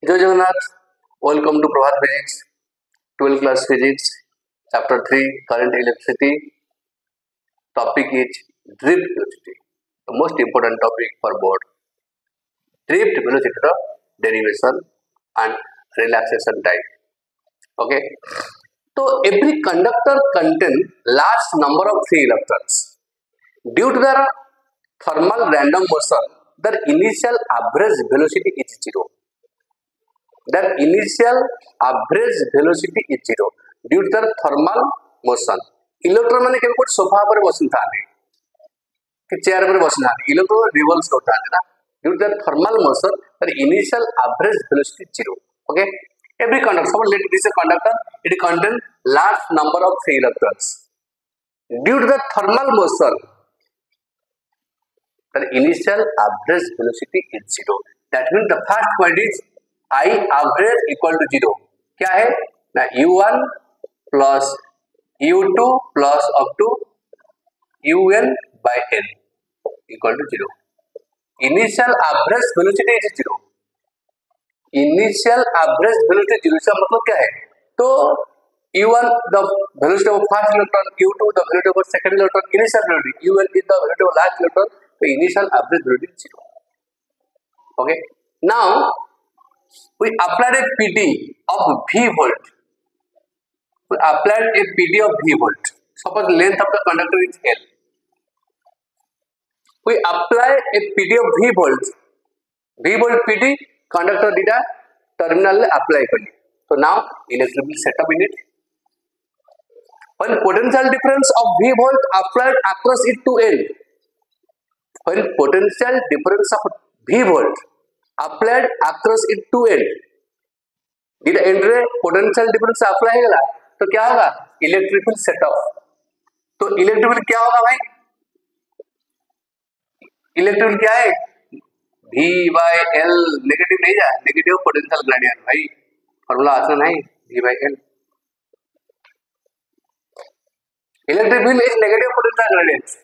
जय Jagannath, welcome to Prabhat physics 12th class physics chapter 3 current electricity. Topic is drift velocity, the most important topic for board. Drift velocity the derivation and relaxation time. Okay, so every conductor contain large number of free electrons. Due to their thermal random motion, their initial average velocity is zero. Their initial average velocity is zero due to their thermal motion. Electron माने केवल sofa पर बसन थाने कि chair पर बसन थाने, electron revolves होता है ना due to their thermal motion. Their initial average velocity is zero. Okay, every conductor, so let this a conductor, it contain large number of free electrons. Due to the thermal motion, their initial average velocity is zero. That means the first point is I average equal to zero. क्या है ना, u1 plus u2 plus up to un by n equal to zero. Initial average velocity is zero. Initial average velocity zero का मतलब क्या है? तो u1 the velocity of first electron, u2 the velocity of second electron, initial velocity, un is the velocity of last electron. So initial average velocity is zero. Okay. Now we applied a PD of V volt. We applied a PD of V volt. Suppose length of the conductor is L. We apply a PD of V volt. V volt PD conductor data terminal apply करें. So now electrical setup in it. When potential difference of V volt applied across it to L. When potential difference of V volt applied across it to end, did enter potential difference apply होगा तो क्या होगा, electric field setup. तो electric field क्या होगा भाई, electric field क्या है, V by L. नेगेटिव नहीं जा, नेगेटिव पोटेंशियल ग्रेडियंट भाई, फॉर्मूला आसान है, V by L. Electric field is negative potential gradient.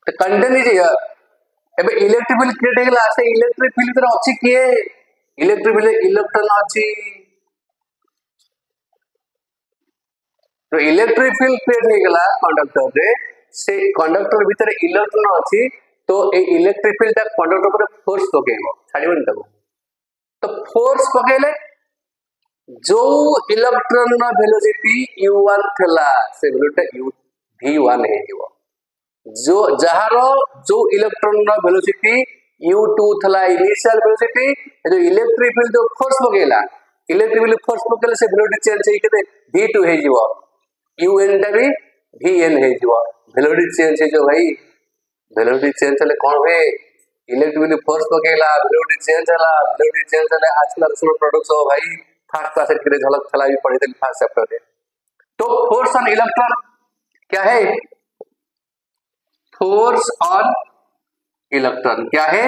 The content is here. ଏବେ इलेक्ट्रिक फील्ड क्रिएट ହେଇଗଲା, ସେ इलेक्ट्रिक फील्ड ଭିତରେ ଅଛି କିଏ, इलेक्ट्रिक फील्ड इलेक्ट्रॉन ଅଛି. तो इलेक्ट्रिक फील्ड क्रिएट ହେଇଗଲା कंडक्टर रे, से कंडक्टर ଭିତରେ इलेक्ट्रॉन ଅଛି. तो ए इलेक्ट्रिक फील्ड ता कंडक्टर पर फोर्स पकेइबो, छाडिबोनी ताको. तो फोर्स पकेइले जो इलेक्ट्रॉन नो वेलोसिटी u1 थला से वेलोसिटी v1 हे जीवो. जो जहारो जो इलेक्ट्रॉन नो वेलोसिटी u2 थला इनिशियल वेलोसिटी, जो इलेक्ट्रिक फील्ड जो फोर्स पकेला, इलेक्ट्रिक फील्ड फोर्स पकेले से वेलोसिटी चेंज हे केते v2 हे जीवो, un टा भी vn हे जीवो. वेलोसिटी चेंज हे जो भाई, वेलोसिटी चेंज हले कोन हे, इलेक्ट्रिक फील्ड फोर्स पकेला, वेलोसिटी चेंज हला, वेलोसिटी चेंज हले एक्सेलरेशन प्रोडक्ट्स हो भाई. फर्स्ट क्लास के झलक थला भी पढ़े थे फर्स्ट चैप्टर में. तो फोर्स ऑन इलेक्ट्रॉन क्या है, फोर्स ऑन इलेक्ट्रॉन क्या है,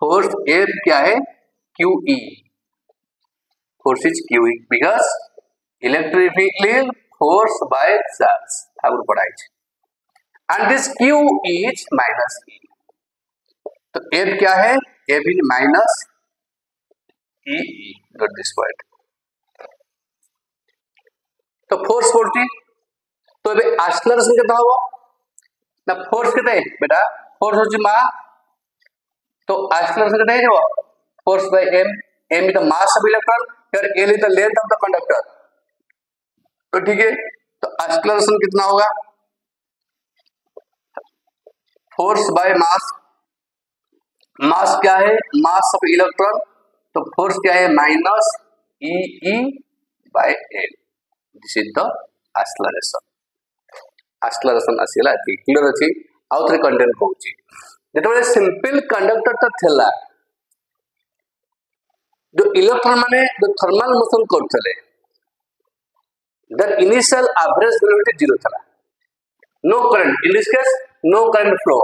फोर्स F क्या है, QE. Force is QE because electric field force by charge आगुर पढ़ाई छे. And this Q is minus E. तो F क्या है, F is minus EE. Note this point. तो फोर्स पड़ती, तो अबे एक्सेलरेशन कितना होगा ना, फोर्स कितने बेटा, फोर्स होची मा, तो एक्सेलरेशन कितने है, force by m. m is the mass of electron, फिर l is the length of the conductor. तो ठीक है, तो एक्सेलरेशन कितना होगा, फोर्स बाय मास. मास क्या है, मास ऑफ इलेक्ट्रॉन, तो फोर्स क्या है minus EE by l. This is the acceleration. Acceleration आसीला क्लियर अछि. आउ थ्री कंटेंट कहूची, जेतबे सिंपल कंडक्टर त थेला, जो इलेक्ट्रॉन माने जो थर्मल मोशन करथले, the initial average velocity zero थला. No current, in this case no current flow,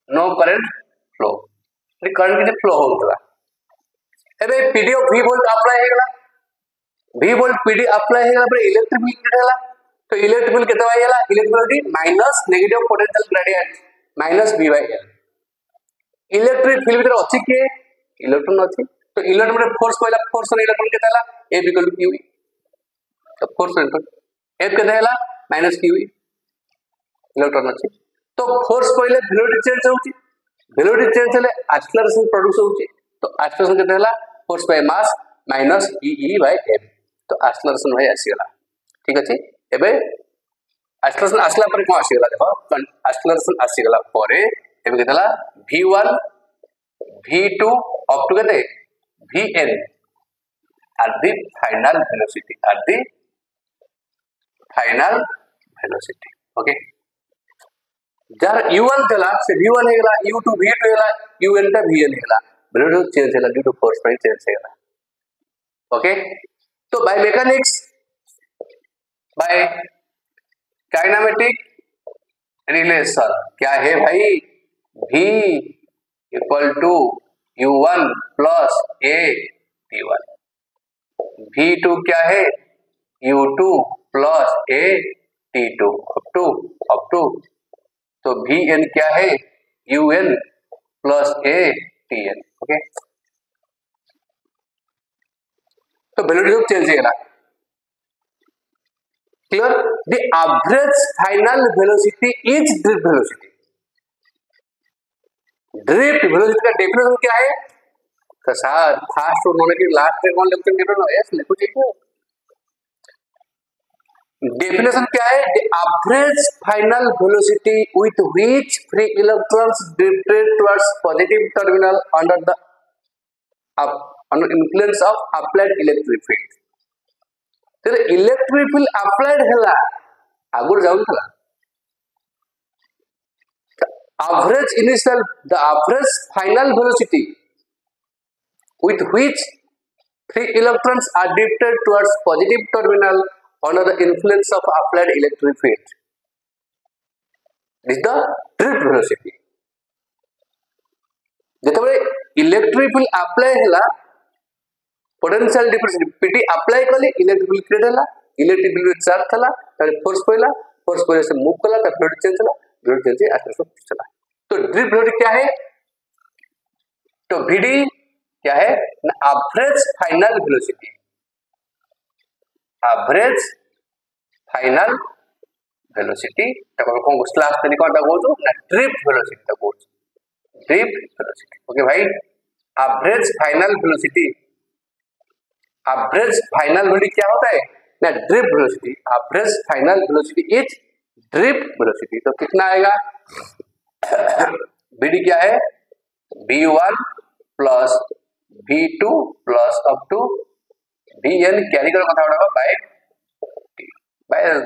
no current flow, नि करंट के फ्लो होतला. एबे PD of V volt apply हेगला, V वोल्ट पीडी अप्लाई हेगला पर इलेक्ट्रिक फील्ड हेला. तो इलेक्ट्रिक फील्ड कितना आइला, electric field minus negative potential gradient minus V by L. Electric field भीतर अछि के इलेक्ट्रॉन अच्छी तो इलेक्ट्रॉन में फोर्स पहला फोर्स ऑन इलेक्ट्रॉन केते हला F इक्वल टू QE तो फोर्स ऑन इलेक्ट्रॉन F केते हला माइनस QE इलेक्ट्रॉन अच्छी तो फोर्स पहले वेलोसिटी चेंज होची वेलोसिटी चेंज हेले एक्सेलरेशन प्रोड्यूस होची तो एक्सेलरेशन केते हला force by mass minus EE by F तो एक्सेलरेशन भाई आसीगला ठीक अछि एबे एक्सेलरेशन आसला पर को आसीगला देखो एक्सेलरेशन आसीगला परे एबे केतला v1 v2 अप टू केते vn at the final velocity okay जार u1 थला से v1 हेला u2 v2 हेला un ता vn हेला वेलोसिटी चेंज हेला due to force by change हेला ओके तो by mechanics by kinematic relation क्या है भाई v equal to u1 plus a t1 v2 क्या है u2 plus a t2 up to तो vn क्या है un plus a tn okay तो वेलोसिटी चेंज हेला clear the average final velocity is drift velocity का डेफिनेशन क्या है तो सर फर्स्ट उन्होंने कि लास्ट में कौन लेक्चर दे रहा है यस लिखो ठीक है डेफिनेशन क्या है the average final velocity with which free electrons drifted towards positive terminal under influence of applied electric field तेरे इलेक्ट्रिक फील्ड अप्लाइड हैला आगुर जाउन थला the average final velocity with which three electrons are drifted towards positive terminal under the influence of applied electric field is the drift velocity जेतबे electric field apply हैला potential difference PD apply कले electric field create हैला electric field charge थला तारे force पहला से move कला ता वेलोसिटी चेंज हला वेलोसिटी चेंज एक्सेलरेशन चला तो ड्रिफ्ट वेलोसिटी क्या है तो vd क्या है एवरेज फाइनल वेलोसिटी तको कोन क्लास तनी कोन ता कहू ना ड्रिफ्ट वेलोसिटी ता कहू ड्रिफ्ट वेलोसिटी ओके भाई एवरेज फाइनल वेलोसिटी क्या होता है ना drift velocity average final velocity is drift velocity तो कितना आएगा vd क्या है v1 plus v2 plus up to vn carry करो कथा उड़ा बाय n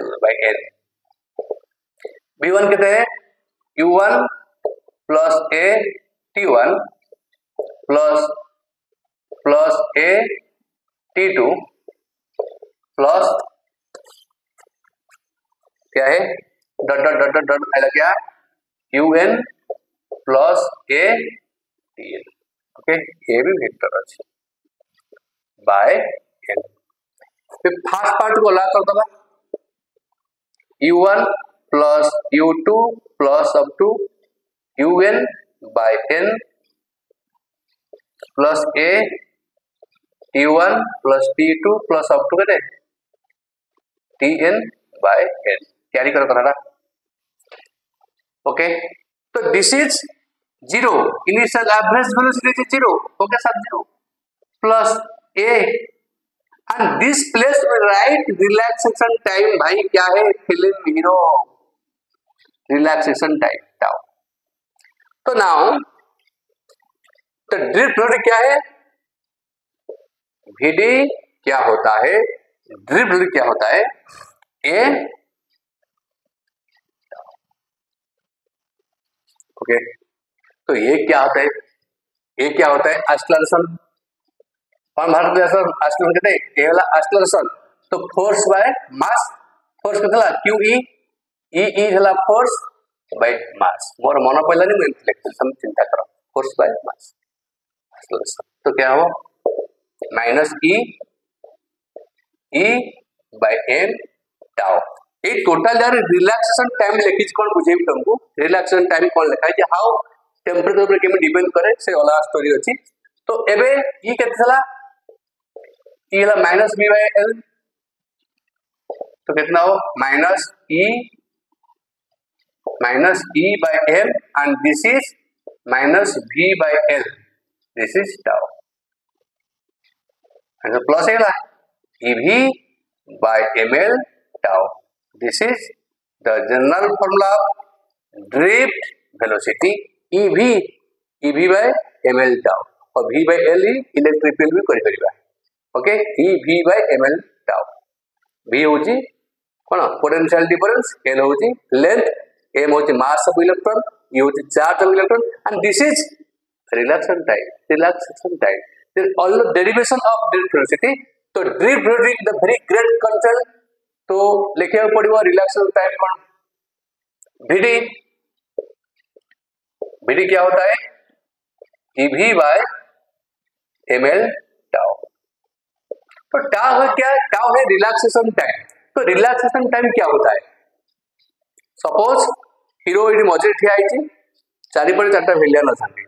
v1 कहते हैं u1 plus a t1 plus a t2 plus क्या है dot dot dot dot dot आएगा क्या un plus a tn okay ये भी वेक्टर अछि बाय n फिर फर्स्ट पार्ट को ला कर दबा u1 plus u2 plus up to un by n plus a t1 plus t2 plus up to कहते tn बाय n कैरी करो कनाडा ओके तो this is 0 initial average velocity is 0 okay सब 0 plus a and this place will write relaxation time भाई क्या है फिल्म हीरो रिलैक्सेशन टाइम टाउ तो नाउ तो ड्रिफ्ट वेलोसिटी क्या है vd क्या होता है ड्रिफ्ट वेलोसिटी क्या होता है a ओके तो ये क्या होता है एक्सेलरेशन कौन भारत में एक्सेलरेशन कहते हैं ये वाला एक्सेलरेशन तो फोर्स बाय मास फोर्स कितना QE E हला फोर्स बाय मास मोर मन पहला नहीं इंटेलेक्चुअल सम चिंता करो फोर्स बाय मास एक्सेलरेशन तो क्या हो minus E by m tau ये टोटल यार रिलैक्सेशन टाइम लिखिज कोन बुझेबी तुमको रिलैक्सेशन टाइम कोन लिखा है जे हाउ टेंपरेचर पर केमे डिपेंड करे से वाला स्टोरी अछि तो एबे ई केते थला ई हला माइनस बी बाय एल तो कितना हो minus E by L and this is minus v by L this is tau and plus है ev by ml tau this is the general formula of drift velocity ev by ml tau और v by l ही electric field भी करि परिबा okay ev by ml tau v होची कोन potential difference l होची length m होची mass of electron e होची charge of electron and this is relaxation time then all the derivation of drift velocity तो drift velocity the very great concept तो लिखिया पड़िबो relaxation time कोन vd क्या होता है ev by ml tau तो टाउ है क्या टाउ है रिलैक्सेशन टाइम तो रिलैक्सेशन टाइम क्या होता है सपोज हीरो इडी मजे ठिया आइची चारि पर चारटा विलेन अछंती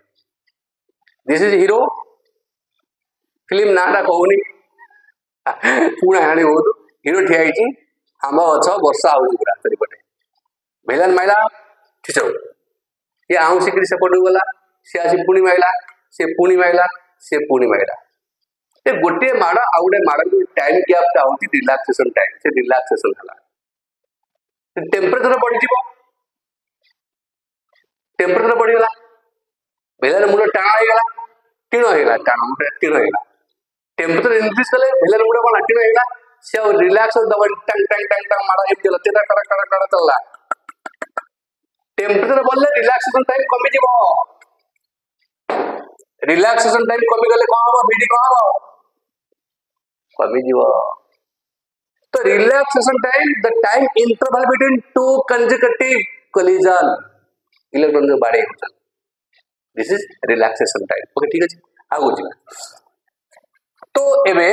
दिस इज हीरो फिल्म नाटा कहूनी पुणे हाणी बहुत हीरो ठिया आइची आम गछ वर्षा होची पूरा चारिपटे विलेन माइला ठिचो ये आउ सिकरी सेपटू गला से आसी पुणी माइला से पुणी माइला से पुणी माइला ए गोटे माड़ आ गोटे माड़ टाइम गैप ता होची रिलैक्सेशन टाइम से रिलैक्सेशन हला टेम्परेचर बढ़ी जीवो टेम्परेचर बढ़ी गला विलेन मुंड टाणा हो गला टीण हो गला टाणा मुंड टीण हो गला टेम्परेचर इंक्रीज कले विलेन मुंड कोन टीण हो गला से रिलैक्स दबन टंग टंग टंग टंग मारा एक चला तेरा कड़ा कड़ा कड़ा चलला टेम्परेचर बढ़ले रिलैक्सेशन टाइम कमी जीवो रिलैक्सेशन टाइम कमी गले कोन हो बीडी कोन हो कमी जीवो तो relaxation time the time interval between two consecutive collision electron जो बाड़े होता this is relaxation time okay ठीक है आगो जी तो एबे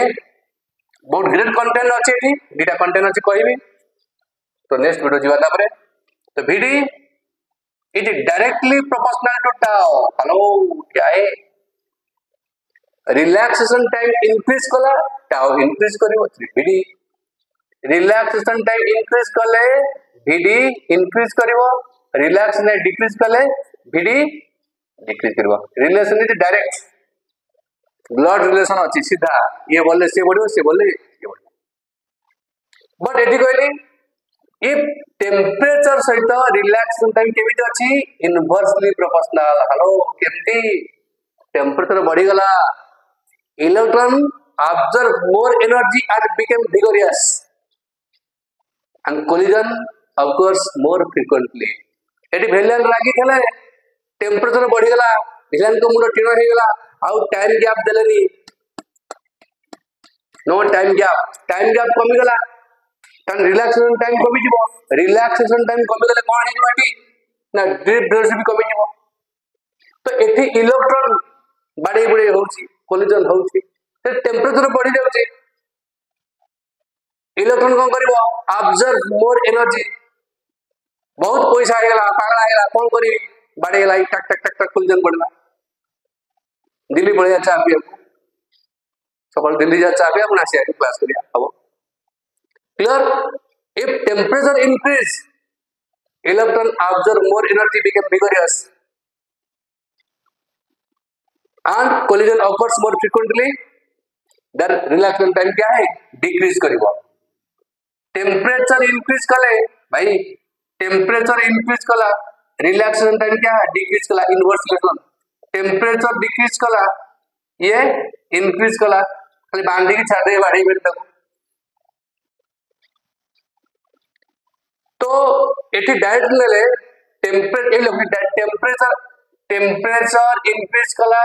बहुत ग्रेट कंटेंट अछि एठी बीटा कंटेंट अछि कहबी तो नेक्स्ट वीडियो जीवा तापरे तो vd it is directly proportional to tau हेलो क्या है रिलैक्सेशन टाइम इंक्रीज कला टाउ इंक्रीज करिवो vd रिलैक्सेशन टाइम इंक्रीज कले vd इंक्रीज करिवो रिलैक्सेशन डिक्रीज कले vd डिक्रीज करिवो relation is direct blood relation अछि सीधा ये बोले से बढ़ियो से बोले ये बढ़ियो बट एटी कहली इफ टेम्परेचर सहित रिलैक्सेशन टाइम केमिति अछि इनवर्सली प्रोपोर्शनल हेलो केमिति टेम्परेचर बढ़ी गला electron absorb more energy and become vigorous and collision occurs more frequently एटी विलेन रागी थले टेम्परेचर बढ़ी गला विलेन को मुंड टीण हे गला आउ टाइम गैप देलेनी नो टाइम गैप कमी गला तन रिलैक्सेशन टाइम कमी जीवो रिलैक्सेशन टाइम कमी गले कोन हे बाटी ना ड्रिफ्ट वेलोसिटी भी कमी जीवो तो एठी इलेक्ट्रॉन बाडे बडे होउची कोलिजन होउची ते टेम्परेचर बढ़ी जाउची इलेक्ट्रॉन कोन करिवो ऑब्जर्व मोर एनर्जी बहुत पैसा हे गला पागला हे गला कोन करी बाडे गला टक टक टक टक कोलिजन बढ़ला दिल्ली पड़े जा पिया सकाल दिल्ली जा चा पिया अपना से क्लास करिया अब clear if temperature increase electron observe more energy become vigorous and collision occurs more frequently then relaxation time क्या है डिक्रीज करिवो टेम्परेचर इंक्रीज कले भाई टेम्परेचर इंक्रीज कला रिलैक्सेशन टाइम क्या है डिक्रीज कला इनवर्स रिलेशन टेम्परेचर डिक्रीज कला ये इंक्रीज कला खाली बांधी की छाड़े बाड़ी में तक तो एटी डायरेक्ट लेले टेम्परेचर इंक्रीज कला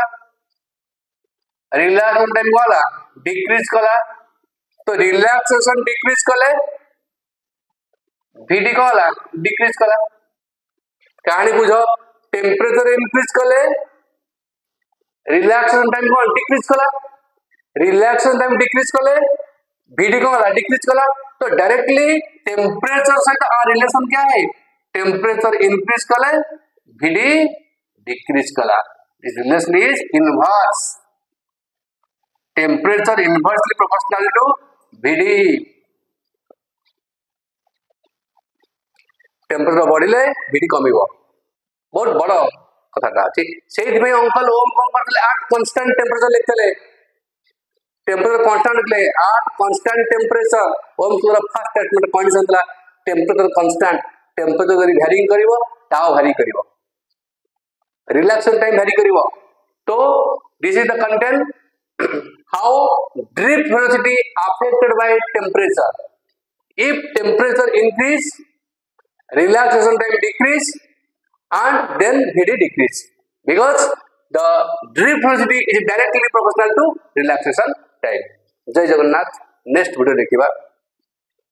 रिलैक्सेशन टाइम वाला डिक्रीज कला तो रिलैक्सेशन डिक्रीज कले vd कला डिक्रीज कला कहानी बुझो टेम्परेचर इंक्रीज कले रिलैक्सेशन टाइम को डिक्रीज कला रिलैक्सेशन टाइम डिक्रीज कले vd को वाला डिक्रीज कला तो डायरेक्टली टेम्परेचर से का रिलेशन क्या है टेम्परेचर इंक्रीज कले vd डिक्रीज कला this relation is inverse temperature inversely proportional to VD। Temperature बढ़िले VD कमिबो, बहुत बड़ कथाटा अछि। सेहि में अंकल ओम कौन करथले एट कांस्टेंट टेम्परेचर लिखथले, टेम्परेचर कांस्टेंट लिखले एट कांस्टेंट टेम्परेचर। ओम पूरा फर्स्ट स्टेटमेंट कंडीशन थला टेम्परेचर कांस्टेंट, टेम्परेचर जरी वैरिंग करिवो ताओ वैरी करिवो, रिलैक्सेशन टाइम वैरी करिवो। तो this is the content how drift velocity affected by temperature. If temperature increase, relaxation time decrease and then VD decrease because the drip velocity is directly proportional to relaxation time। जय Jagannath. Next video देखिबा।